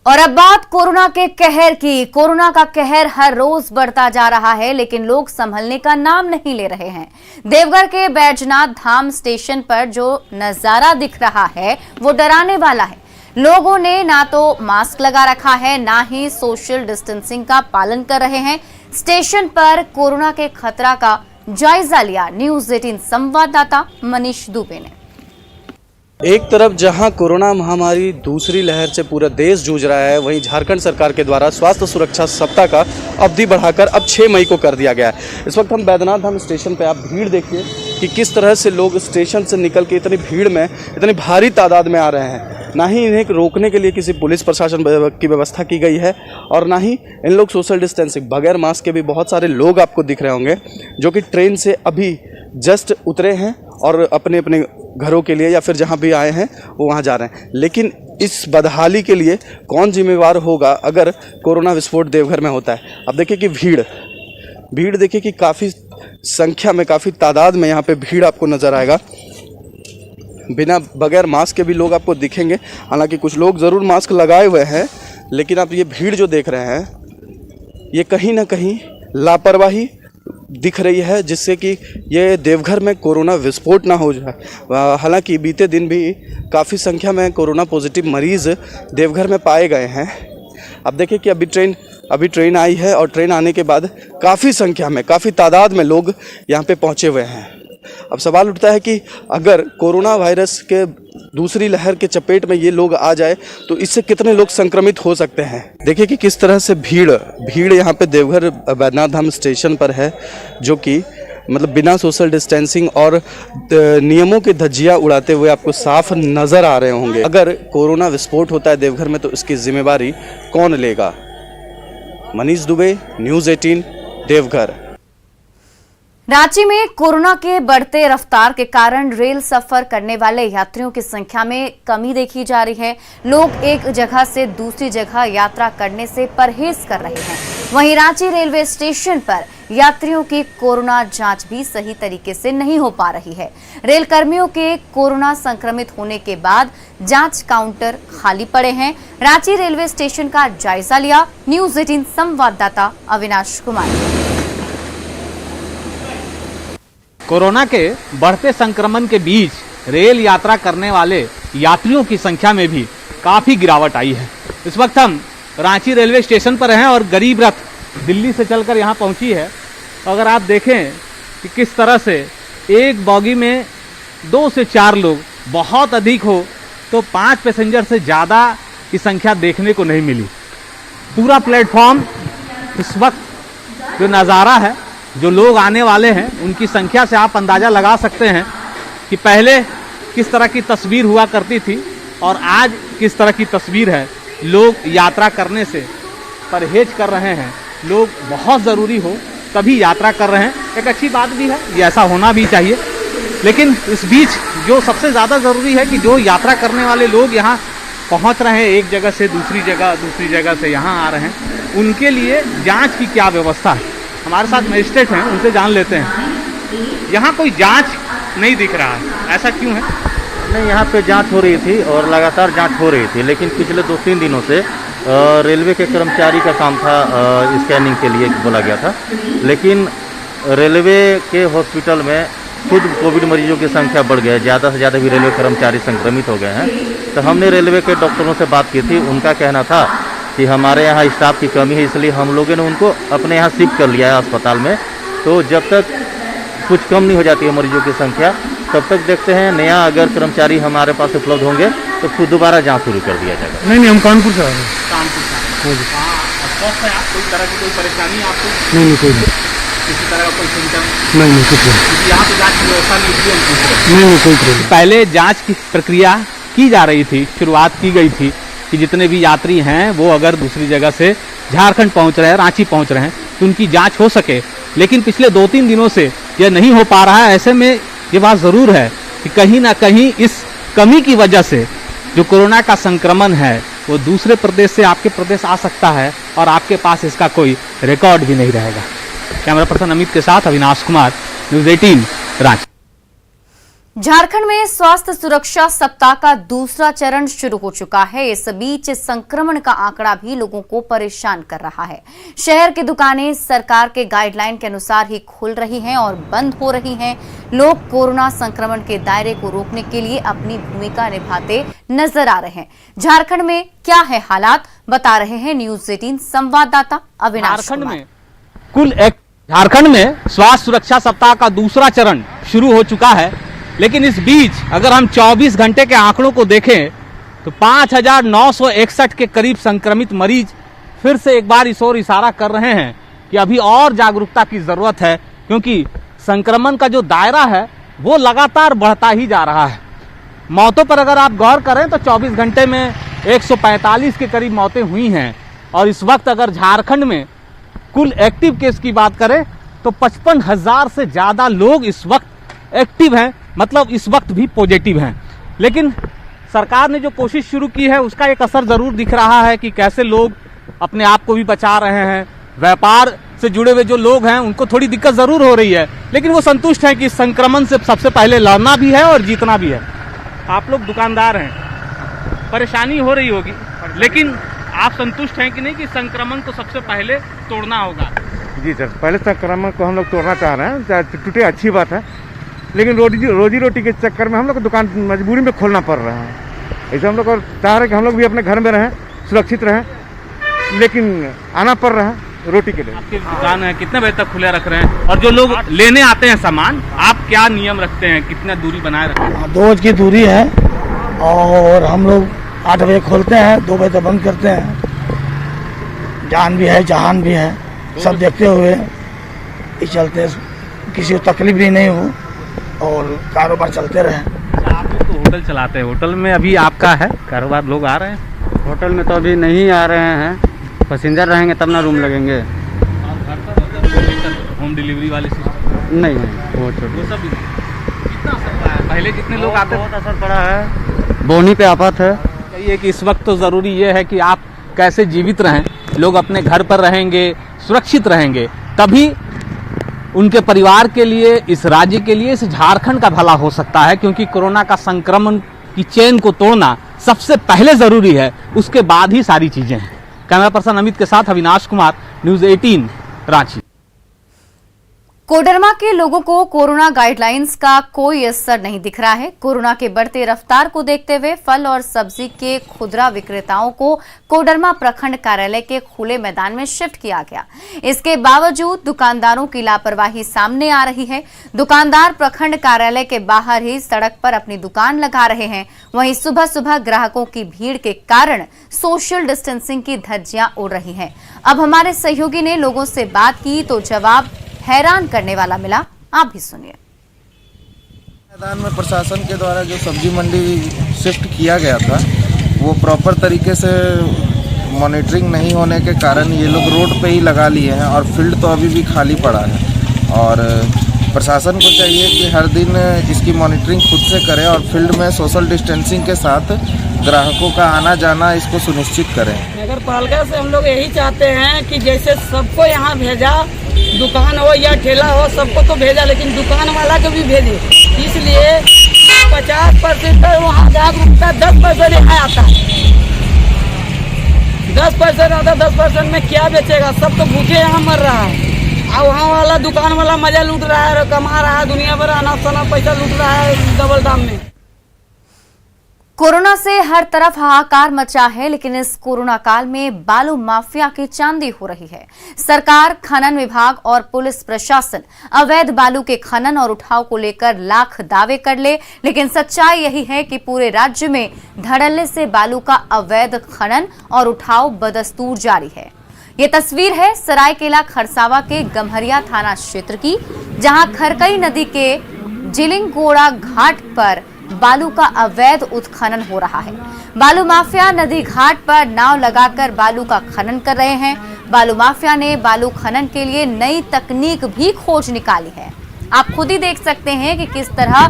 और अब बात कोरोना के कहर की। कोरोना का कहर हर रोज बढ़ता जा रहा है, लेकिन लोग संभलने का नाम नहीं ले रहे हैं। देवघर के बैजनाथ धाम स्टेशन पर जो नजारा दिख रहा है वो डराने वाला है। लोगों ने ना तो मास्क लगा रखा है, ना ही सोशल डिस्टेंसिंग का पालन कर रहे हैं। स्टेशन पर कोरोना के खतरा का जायजा लिया न्यूज़ 18 संवाददाता मनीष दुबे ने। एक तरफ जहां कोरोना महामारी दूसरी लहर से पूरा देश जूझ रहा है, वहीं झारखंड सरकार के द्वारा स्वास्थ्य सुरक्षा सप्ताह का अवधि बढ़ाकर अब 6 मई को कर दिया गया है। इस वक्त हम बैजनाथ धाम स्टेशन पे, आप भीड़ देखिए कि किस तरह से लोग स्टेशन से निकल के इतनी भीड़ में इतनी भारी तादाद में आ रहे हैं। ना ही इन्हें रोकने के लिए किसी पुलिस प्रशासन की व्यवस्था की गई है और ना ही इन लोग सोशल डिस्टेंसिंग, बगैर मास्क के भी बहुत सारे लोग आपको दिख रहे होंगे जो कि ट्रेन से अभी जस्ट उतरे हैं और अपने अपने घरों के लिए या फिर जहां भी आए हैं वो वहां जा रहे हैं। लेकिन इस बदहाली के लिए कौन जिम्मेवार होगा अगर कोरोना विस्फोट देवघर में होता है? अब देखिए कि भीड़ देखिए कि काफ़ी संख्या में, काफ़ी तादाद में यहाँ पे भीड़ आपको नज़र आएगा। बगैर मास्क के भी लोग आपको दिखेंगे। हालांकि कुछ लोग ज़रूर मास्क लगाए हुए हैं, लेकिन आप ये भीड़ जो देख रहे हैं ये कहीं ना कहीं लापरवाही दिख रही है, जिससे कि ये देवघर में कोरोना विस्फोट ना हो जाए। हालांकि बीते दिन भी काफ़ी संख्या में कोरोना पॉजिटिव मरीज़ देवघर में पाए गए हैं। अब देखिए कि अभी ट्रेन आई है और ट्रेन आने के बाद काफ़ी संख्या में, काफ़ी तादाद में लोग यहाँ पे पहुँचे हुए हैं। अब सवाल उठता है कि अगर कोरोना वायरस के दूसरी लहर के चपेट में ये लोग आ जाए तो इससे कितने लोग संक्रमित हो सकते हैं। देखिए कि किस तरह से भीड़ यहाँ पे देवघर बैजनाथ धाम स्टेशन पर है, जो कि मतलब बिना सोशल डिस्टेंसिंग और नियमों की धज्जियाँ उड़ाते हुए आपको साफ नज़र आ रहे होंगे। अगर कोरोना विस्फोट होता है देवघर में तो इसकी जिम्मेवारी कौन लेगा? मनीष दुबे, न्यूज़ 18 देवघर। रांची में कोरोना के बढ़ते रफ्तार के कारण रेल सफर करने वाले यात्रियों की संख्या में कमी देखी जा रही है। लोग एक जगह से दूसरी जगह यात्रा करने से परहेज कर रहे हैं। वहीं रांची रेलवे स्टेशन पर यात्रियों की कोरोना जांच भी सही तरीके से नहीं हो पा रही है। रेल कर्मियों के कोरोना संक्रमित होने के बाद जांच काउंटर खाली पड़े हैं। रांची रेलवे स्टेशन का जायजा लिया न्यूज़ 18 संवाददाता अविनाश कुमार। कोरोना के बढ़ते संक्रमण के बीच रेल यात्रा करने वाले यात्रियों की संख्या में भी काफ़ी गिरावट आई है। इस वक्त हम रांची रेलवे स्टेशन पर हैं और गरीब रथ दिल्ली से चलकर यहाँ पहुँची है। अगर आप देखें कि किस तरह से एक बॉगी में 2 से 4 लोग, बहुत अधिक हो तो 5 पैसेंजर से ज़्यादा की संख्या देखने को नहीं मिली। पूरा प्लेटफॉर्म इस वक्त जो नज़ारा है, जो लोग आने वाले हैं उनकी संख्या से आप अंदाज़ा लगा सकते हैं कि पहले किस तरह की तस्वीर हुआ करती थी और आज किस तरह की तस्वीर है। लोग यात्रा करने से परहेज कर रहे हैं। लोग बहुत ज़रूरी हो तभी यात्रा कर रहे हैं। एक अच्छी बात भी है, ये ऐसा होना भी चाहिए। लेकिन इस बीच जो सबसे ज़्यादा ज़रूरी है कि जो यात्रा करने वाले लोग यहाँ पहुँच रहे हैं, एक जगह से दूसरी जगह से यहाँ आ रहे हैं, उनके लिए जाँच की क्या व्यवस्था है। हमारे साथ मजिस्ट्रेट हैं, उनसे जान लेते हैं। यहाँ कोई जांच नहीं दिख रहा है, ऐसा क्यों है? नहीं, यहाँ पे जांच हो रही थी और लगातार जांच हो रही थी, लेकिन पिछले 2-3 दिनों से रेलवे के कर्मचारी का काम था, स्कैनिंग के लिए बोला गया था। लेकिन रेलवे के हॉस्पिटल में खुद कोविड मरीजों की संख्या बढ़ गई है। ज़्यादा से ज़्यादा भी रेलवे कर्मचारी संक्रमित हो गए हैं। तो हमने रेलवे के डॉक्टरों से बात की थी। उनका कहना था कि हमारे यहाँ स्टाफ की कमी है, इसलिए हम लोगों ने उनको अपने यहाँ शिफ्ट कर लिया है अस्पताल में। तो जब तक कुछ कम नहीं हो जाती है मरीजों की संख्या, तब तक देखते हैं नया अगर कर्मचारी हमारे पास उपलब्ध होंगे तो फिर दोबारा जांच शुरू कर दिया जाएगा। नहीं, हम कानपुर से आ रहे हैं। कानपुर से कोई तरह की कोई परेशानी आपको? नहीं, कोई नहीं। किसी तरह का कोई सिम्टम? नहीं, कुछ नहीं। यहाँ पे जाँच की व्यवस्था नहीं थी? नहीं, कोई प्रॉब्लम। पहले जाँच की प्रक्रिया की जा रही थी, शुरुआत की गई थी कि जितने भी यात्री हैं वो अगर दूसरी जगह से झारखंड पहुंच रहे हैं, रांची पहुंच रहे हैं, तो उनकी जांच हो सके। लेकिन पिछले 2-3 दिनों से यह नहीं हो पा रहा है। ऐसे में ये बात ज़रूर है कि कहीं ना कहीं इस कमी की वजह से जो कोरोना का संक्रमण है वो दूसरे प्रदेश से आपके प्रदेश आ सकता है और आपके पास इसका कोई रिकॉर्ड भी नहीं रहेगा। कैमरा पर्सन अमित के साथ अविनाश कुमार, न्यूज़ 18 रांची। झारखंड में स्वास्थ्य सुरक्षा सप्ताह का दूसरा चरण शुरू हो चुका है। इस बीच संक्रमण का आंकड़ा भी लोगों को परेशान कर रहा है। शहर की दुकानें सरकार के गाइडलाइन के अनुसार ही खुल रही हैं और बंद हो रही हैं। लोग कोरोना संक्रमण के दायरे को रोकने के लिए अपनी भूमिका निभाते नजर आ रहे हैं। झारखंड में क्या है हालात, बता रहे हैं न्यूज 18 संवाददाता अविनाश कुमार। झारखंड में स्वास्थ्य सुरक्षा सप्ताह का दूसरा चरण शुरू हो चुका है, लेकिन इस बीच अगर हम 24 घंटे के आंकड़ों को देखें तो 5,961 के करीब संक्रमित मरीज फिर से एक बार इस ओर इशारा कर रहे हैं कि अभी और जागरूकता की जरूरत है, क्योंकि संक्रमण का जो दायरा है वो लगातार बढ़ता ही जा रहा है। मौतों पर अगर आप गौर करें तो 24 घंटे में 145 के करीब मौतें हुई हैं और इस वक्त अगर झारखंड में कुल एक्टिव केस की बात करें तो 55,000 से ज्यादा लोग इस वक्त एक्टिव हैं, मतलब इस वक्त भी पॉजिटिव हैं। लेकिन सरकार ने जो कोशिश शुरू की है उसका एक असर जरूर दिख रहा है कि कैसे लोग अपने आप को भी बचा रहे हैं। व्यापार से जुड़े हुए जो लोग हैं उनको थोड़ी दिक्कत जरूर हो रही है, लेकिन वो संतुष्ट हैं कि इस संक्रमण से सबसे पहले लड़ना भी है और जीतना भी है। आप लोग दुकानदार हैं, परेशानी हो रही होगी, लेकिन आप संतुष्ट हैं कि नहीं कि संक्रमण को सबसे पहले तोड़ना होगा? जी सर, पहले संक्रमण को हम लोग तोड़ना चाह रहे हैं। चाहे टूटे अच्छी बात है, लेकिन रोजी रोटी के चक्कर में हम लोग को दुकान मजबूरी में खोलना पड़ रहा है। ऐसे हम लोग और चाह रहे हैं कि हम लोग भी अपने घर में रहें, सुरक्षित रहें, लेकिन आना पड़ रहा है रोटी के लिए। आपकी दुकान है, कितने बजे तक खुले रख रहे हैं? और जो लोग लेने आते हैं सामान, आप क्या नियम रखते हैं, कितना दूरी बनाए रखते हैं? 2 गज की दूरी है और हम लोग 8 बजे खोलते हैं, 2 बजे तक बंद करते हैं। जान भी है, जहान भी है, सब देखते हुए इस चलते किसी को तकलीफ भी नहीं हो और कारोबार चलते रहे। आप लोग तो होटल चलाते हैं, होटल में अभी आपका है कारोबार, लोग आ रहे हैं? होटल में तो अभी नहीं आ रहे हैं, पैसेंजर रहेंगे तब ना रूम लगेंगे। होम डिलीवरी वाले सिस्टम नहीं वो छोड़ वो सब कितना असर पड़ा है? पहले जितने लोग आते बहुत असर पड़ा है, बोनी पे आफत है। ये कि इस वक्त तो जरूरी ये है कि आप कैसे जीवित रहें, लोग अपने घर पर रहेंगे, सुरक्षित रहेंगे, तभी उनके परिवार के लिए, इस राज्य के लिए, इस झारखंड का भला हो सकता है। क्योंकि कोरोना का संक्रमण की चेन को तोड़ना सबसे पहले जरूरी है, उसके बाद ही सारी चीजें हैं। कैमरा पर्सन अमित के साथ अविनाश कुमार, न्यूज 18 रांची। कोडरमा के लोगों को कोरोना गाइडलाइंस का कोई असर नहीं दिख रहा है। कोरोना के बढ़ते रफ्तार को देखते हुए फल और सब्जी के खुदरा विक्रेताओं को कोडरमा प्रखंड कार्यालय के खुले मैदान में शिफ्ट किया गया। इसके बावजूद दुकानदारों की लापरवाही सामने आ रही है। दुकानदार प्रखंड कार्यालय के बाहर ही सड़क पर अपनी दुकान लगा रहे हैं। वहीं सुबह सुबह ग्राहकों की भीड़ के कारण सोशल डिस्टेंसिंग की धज्जियां उड़ रही हैं। अब हमारे सहयोगी ने लोगों से बात की तो जवाब हैरान करने वाला मिला, आप भी सुनिए। मैदान में प्रशासन के द्वारा जो सब्जी मंडी शिफ्ट किया गया था वो प्रॉपर तरीके से मॉनिटरिंग नहीं होने के कारण ये लोग रोड पे ही लगा लिए हैं और फील्ड तो अभी भी खाली पड़ा है। और प्रशासन को चाहिए कि हर दिन इसकी मॉनिटरिंग खुद से करे और फील्ड में सोशल डिस्टेंसिंग के साथ ग्राहकों का आना जाना इसको सुनिश्चित करें। नगर पालिका से हम लोग यही चाहते हैं कि जैसे सबको यहाँ भेजा, दुकान हो या ठेला हो, सबको तो भेजा, लेकिन दुकान वाला को भी भेजे। इसलिए 50% वहाँ जागरूकता, 10% यहाँ आता है। 10% आता, 10% में क्या बेचेगा? सब तो भूखे यहाँ मर रहा है और वहाँ वाला दुकान वाला मजा लूट रहा है और कमा रहा है, दुनिया भर अनाप शनाप पैसा लूट रहा है डबल दाम में। कोरोना से हर तरफ हाहाकार मचा है, लेकिन इस कोरोना काल में बालू माफिया की चांदी हो रही है। सरकार, खनन विभाग और पुलिस प्रशासन अवैध बालू के खनन और उठाव को लेकर लाख दावे कर ले, लेकिन सच्चाई यही है कि पूरे राज्य में धड़ल्ले से बालू का अवैध खनन और उठाव बदस्तूर जारी है। ये तस्वीर है सरायकेला खरसावा के गम्हरिया थाना क्षेत्र की, जहां खरकई नदी के जिलिंगोड़ा घाट पर बालू का अवैध उत्खनन हो रहा है। बालू माफिया नदी घाट पर नाव लगाकर बालू का खनन कर रहे हैं। बालू माफिया ने बालू खनन के लिए नई तकनीक भी खोज निकाली है। आप खुद ही देख सकते हैं कि किस तरह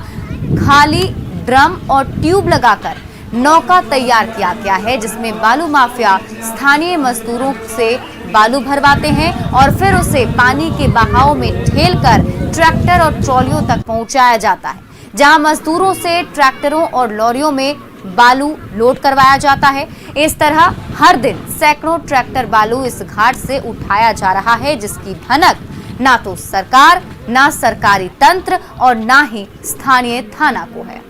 खाली ड्रम और ट्यूब लगाकर नौका तैयार किया गया है, जिसमें बालू माफिया स्थानीय मजदूरों से बालू भरवाते हैं और फिर उसे पानी के बहाव में ठेलकर ट्रैक्टर और ट्रॉलियों तक पहुंचाया जाता है। जहां मजदूरों से ट्रैक्टरों और लॉरियों में बालू लोड करवाया जाता है। इस तरह हर दिन सैकड़ों ट्रैक्टर बालू इस घाट से उठाया जा रहा है, जिसकी भनक ना तो सरकार, ना सरकारी तंत्र और ना ही स्थानीय थाना को है।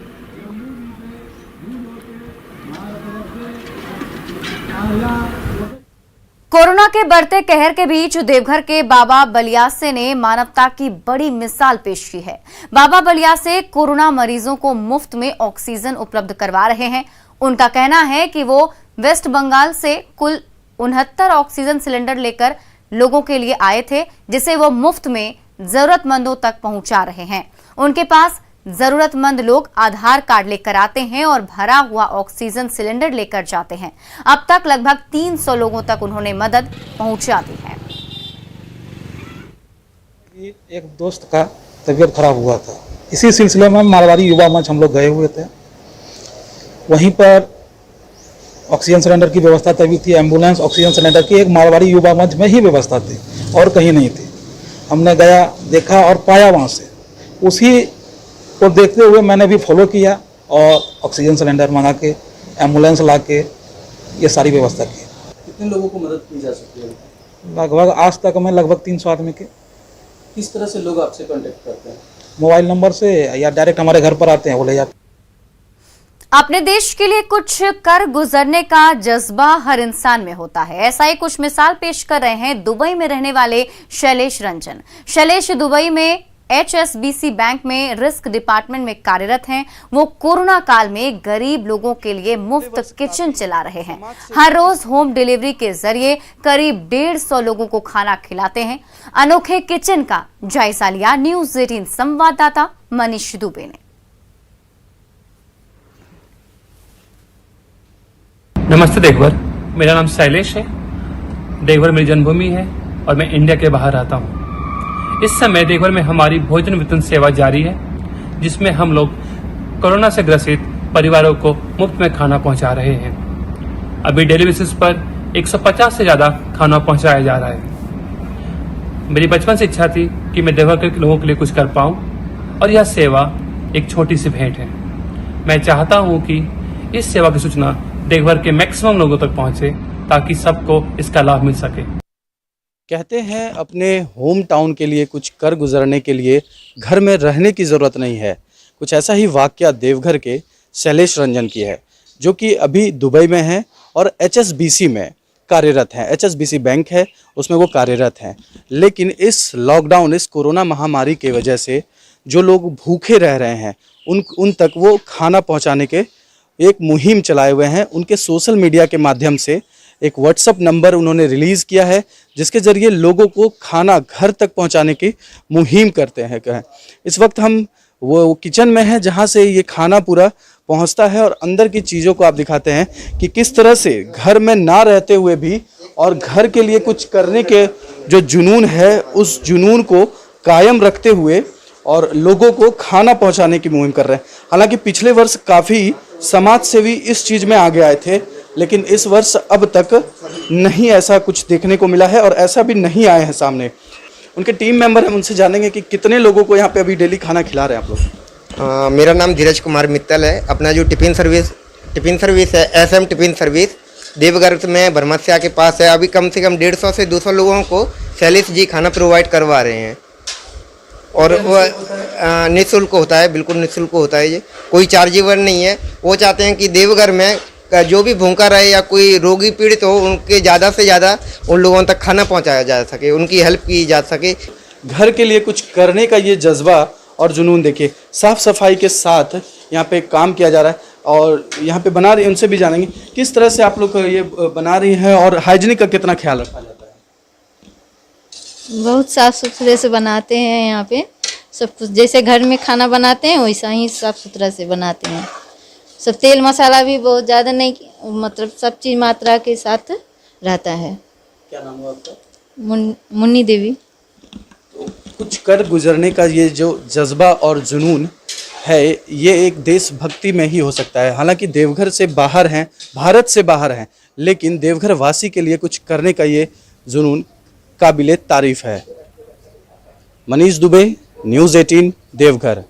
कोरोना के बढ़ते कहर के बीच देवघर के बाबा बलियासे ने मानवता की बड़ी मिसाल पेश की है। बाबा बलियासे कोरोना मरीजों को मुफ्त में ऑक्सीजन उपलब्ध करवा रहे हैं। उनका कहना है कि वो वेस्ट बंगाल से कुल 69 ऑक्सीजन सिलेंडर लेकर लोगों के लिए आए थे, जिसे वो मुफ्त में जरूरतमंदों तक पहुंचा रहे हैं। उनके पास जरूरतमंद लोग आधार कार्ड लेकर आते हैं और भरा हुआ ऑक्सीजन सिलेंडर लेकर जाते हैं। अब तक लगभग 300 लोगों तक उन्होंने मदद पहुंचा दी है। एक दोस्त का तबीयत खराब हुआ था, इसी सिलसिले में मारवाड़ी युवा मंच हम लोग गए हुए थे। वहीं पर ऑक्सीजन सिलेंडर की व्यवस्था तभी थी, एम्बुलेंस ऑक्सीजन सिलेंडर की एक मारवाड़ी युवा मंच में ही व्यवस्था थी और कहीं नहीं थी। हमने गया, देखा और पाया वहाँ से। उसी को देखते हुए मैंने भी फॉलो किया और ऑक्सीजन सिलेंडर मंगा के, एम्बुलेंस ला के ये सारी व्यवस्था की। कितने लोगों को मदद की जा सकती है? लगभग आज तक मैं लगभग 300 आदमी के। किस तरह से लोग आपसे कांटेक्ट करते हैं? मोबाइल नंबर से या डायरेक्ट हमारे घर पर आते हैं, वो ले जाते हैं। अपने देश के लिए कुछ कर गुजरने का जज्बा हर इंसान में होता है। ऐसा ही कुछ मिसाल पेश कर रहे हैं दुबई में रहने वाले शैलेश रंजन। शैलेश दुबई में HSBC बैंक में रिस्क डिपार्टमेंट में कार्यरत हैं। वो कोरोना काल में गरीब लोगों के लिए मुफ्त किचन चला रहे हैं। हर रोज होम डिलीवरी के जरिए करीब 150 लोगों को खाना खिलाते हैं। अनोखे किचन का जायजा लिया न्यूज़ 18 संवाददाता मनीष दुबे ने। नमस्ते देवघर, मेरा नाम शैलेश है। देवघर मेरी जन्मभूमि है और मैं इंडिया के बाहर रहता हूँ। इस समय देवघर में हमारी भोजन वितरण सेवा जारी है, जिसमें हम लोग कोरोना से ग्रसित परिवारों को मुफ्त में खाना पहुंचा रहे हैं। अभी डेली बेसिस पर 150 से ज़्यादा खाना पहुंचाया जा रहा है। मेरी बचपन से इच्छा थी कि मैं देवघर के लोगों के लिए कुछ कर पाऊं और यह सेवा एक छोटी सी भेंट है। मैं चाहता हूं कि इस सेवा की सूचना देवघर के मैक्सिमम लोगों तक पहुंचे ताकि सबको इसका लाभ मिल सके। कहते हैं अपने होम टाउन के लिए कुछ कर गुजरने के लिए घर में रहने की ज़रूरत नहीं है। कुछ ऐसा ही वाकया देवघर के शैलेश रंजन की है, जो कि अभी दुबई में है और HSBC में कार्यरत हैं। HSBC बैंक है, उसमें वो कार्यरत हैं। लेकिन इस लॉकडाउन, इस कोरोना महामारी की वजह से जो लोग भूखे रह रहे हैं उन तक वो खाना पहुंचाने के एक मुहिम चलाए हुए हैं। उनके सोशल मीडिया के माध्यम से एक व्हाट्सएप नंबर उन्होंने रिलीज़ किया है, जिसके ज़रिए लोगों को खाना घर तक पहुंचाने की मुहिम करते हैं। इस वक्त हम वो किचन में हैं जहां से ये खाना पूरा पहुंचता है और अंदर की चीज़ों को आप दिखाते हैं कि किस तरह से घर में ना रहते हुए भी और घर के लिए कुछ करने के जो जुनून है, उस जुनून को कायम रखते हुए और लोगों को खाना पहुँचाने की मुहिम कर रहे हैं। हालाँकि पिछले वर्ष काफ़ी समाज सेवी इस चीज़ में आगे आए थे, लेकिन इस वर्ष अब तक नहीं ऐसा कुछ देखने को मिला है और ऐसा भी नहीं आए हैं सामने। उनके टीम मेंबर हम उनसे जानेंगे कि कितने लोगों को यहाँ पे अभी डेली खाना खिला रहे हैं आप लोग। मेरा नाम धीरज कुमार मित्तल है। अपना जो टिफ़िन सर्विस है SM टिफ़िन सर्विस देवघर में भरमस्या के पास है। अभी कम से कम 150 से 200 लोगों को शैलेश जी खाना प्रोवाइड करवा रहे हैं और वो निःशुल्क होता है, बिल्कुल निःशुल्क होता है। ये कोई चार्जेबल नहीं है। वो चाहते हैं कि देवघर में जो भी भूखा रहे या कोई रोगी पीड़ित हो, उनके ज़्यादा से ज़्यादा उन लोगों तक खाना पहुंचाया जा सके, उनकी हेल्प की जा सके। घर के लिए कुछ करने का ये जज्बा और जुनून देखिए। साफ सफाई के साथ यहाँ पे काम किया जा रहा है और यहाँ पे बना रही है। उनसे भी जानेंगे किस तरह से आप लोग ये बना रही हैं और हाइजीनिक का कितना ख्याल रखा जाता है। बहुत साफ़ सुथरे से बनाते हैं यहाँ पे सब कुछ। जैसे घर में खाना बनाते हैं वैसा ही साफ़ सुथरा से बनाते हैं। सब तेल मसाला भी बहुत ज़्यादा नहीं, मतलब सब चीज़ मात्रा के साथ रहता है। क्या नाम है आपका? मुन्नी देवी। तो कुछ कर गुजरने का ये जो जज्बा और जुनून है, ये एक देशभक्ति में ही हो सकता है। हालांकि देवघर से बाहर हैं, भारत से बाहर हैं, लेकिन देवघर वासी के लिए कुछ करने का ये जुनून काबिले तारीफ है। मनीष दुबे, न्यूज़ 18 देवघर।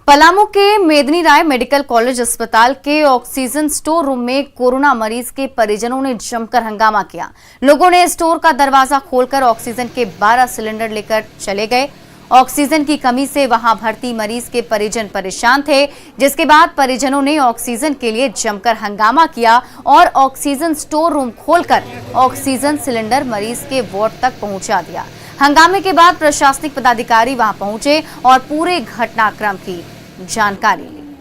पलामू के मेदिनी राय मेडिकल कॉलेज अस्पताल के ऑक्सीजन स्टोर रूम में कोरोना मरीज के परिजनों ने जमकर हंगामा किया। लोगों ने स्टोर का दरवाजा खोलकर ऑक्सीजन के 12 सिलेंडर लेकर चले गए। ऑक्सीजन की कमी से वहां भर्ती मरीज के परिजन परेशान थे, जिसके बाद परिजनों ने ऑक्सीजन के लिए जमकर हंगामा किया और ऑक्सीजन स्टोर रूम खोलकर ऑक्सीजन सिलेंडर मरीज के वार्ड तक पहुंचा दिया। हंगामे के बाद प्रशासनिक पदाधिकारी वहां पहुंचे और पूरे घटनाक्रम की जानकारी ली।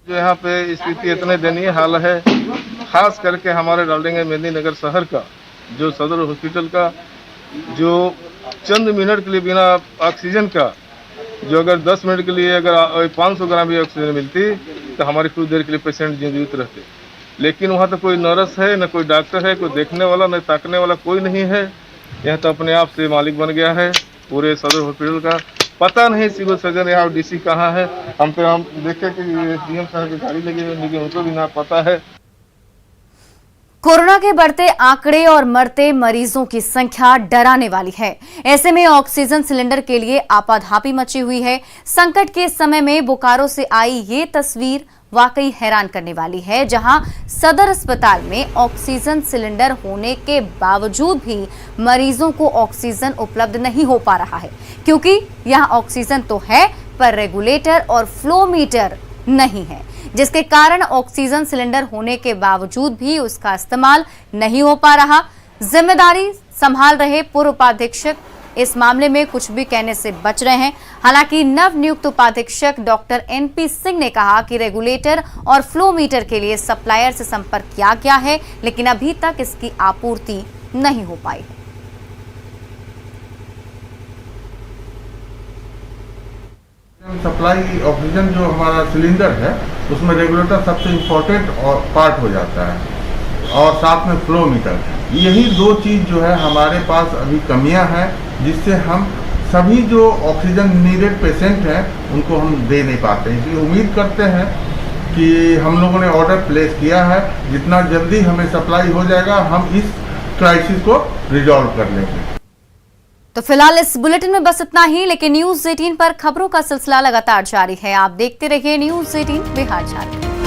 जो यहाँ पे स्थिति इतने दयनीय हाल है, खास करके हमारे डाल्टनगंज मेदिनीनगर शहर का जो सदर हॉस्पिटल का जो चंद मिनट के लिए बिना ऑक्सीजन का, जो अगर 10 मिनट के लिए अगर 500 ग्राम भी ऑक्सीजन मिलती तो हमारी कुछ देर के लिए पेशेंट जीवित रहते, लेकिन वहाँ तो कोई नर्स है, न कोई डॉक्टर है, कोई देखने वाला न ताकने वाला कोई नहीं है। यह तो अपने आप से मालिक बन गया है पूरे सदर हॉस्पिटल का। पता नहीं सिविल सर्जन या डीसी कहाँ है। हम देखे कि डीएम साहब की गाड़ी लगी हुई, लेकिन उनको भी ना पता है। कोरोना के बढ़ते आंकड़े और मरते मरीजों की संख्या डराने वाली है। ऐसे में ऑक्सीजन सिलेंडर के लिए आपाधापी मची हुई है। संकट के समय में बोकारो से आई ये तस्वीर वाकई हैरान करने वाली है, जहां सदर अस्पताल में ऑक्सीजन सिलेंडर होने के बावजूद भी मरीजों को ऑक्सीजन उपलब्ध नहीं हो पा रहा है, क्योंकि यहां ऑक्सीजन तो है पर रेगुलेटर और फ्लो मीटर नहीं है, जिसके कारण ऑक्सीजन सिलेंडर होने के बावजूद भी उसका इस्तेमाल नहीं हो पा रहा। जिम्मेदारी संभाल रहे पूर्व उपाधीक्षक इस मामले में कुछ भी कहने से बच रहे हैं। हालांकि नव नियुक्त उपाधीक्षक डॉक्टर NP सिंह ने कहा कि रेगुलेटर और फ्लो मीटर के लिए सप्लायर से संपर्क किया गया है, लेकिन अभी तक इसकी आपूर्ति नहीं हो पाई है। सप्लाई ऑक्सीजन जो हमारा सिलेंडर है उसमें रेगुलेटर सबसे इम्पोर्टेंट और पार्ट हो जाता है, और साथ में फ्लो मीटर। यही दो चीज़ जो है हमारे पास अभी कमियां हैं, जिससे हम सभी जो ऑक्सीजन नीडेड पेशेंट हैं उनको हम दे नहीं पाते हैं। इसलिए उम्मीद करते हैं कि हम लोगों ने ऑर्डर प्लेस किया है, जितना जल्दी हमें सप्लाई हो जाएगा हम इस क्राइसिस को रिजॉल्व कर लेंगे। तो फिलहाल इस बुलेटिन में बस इतना ही, लेकिन न्यूज़ 18 पर खबरों का सिलसिला लगातार जारी है। आप देखते रहिए न्यूज़ 18 बिहार झारखंड।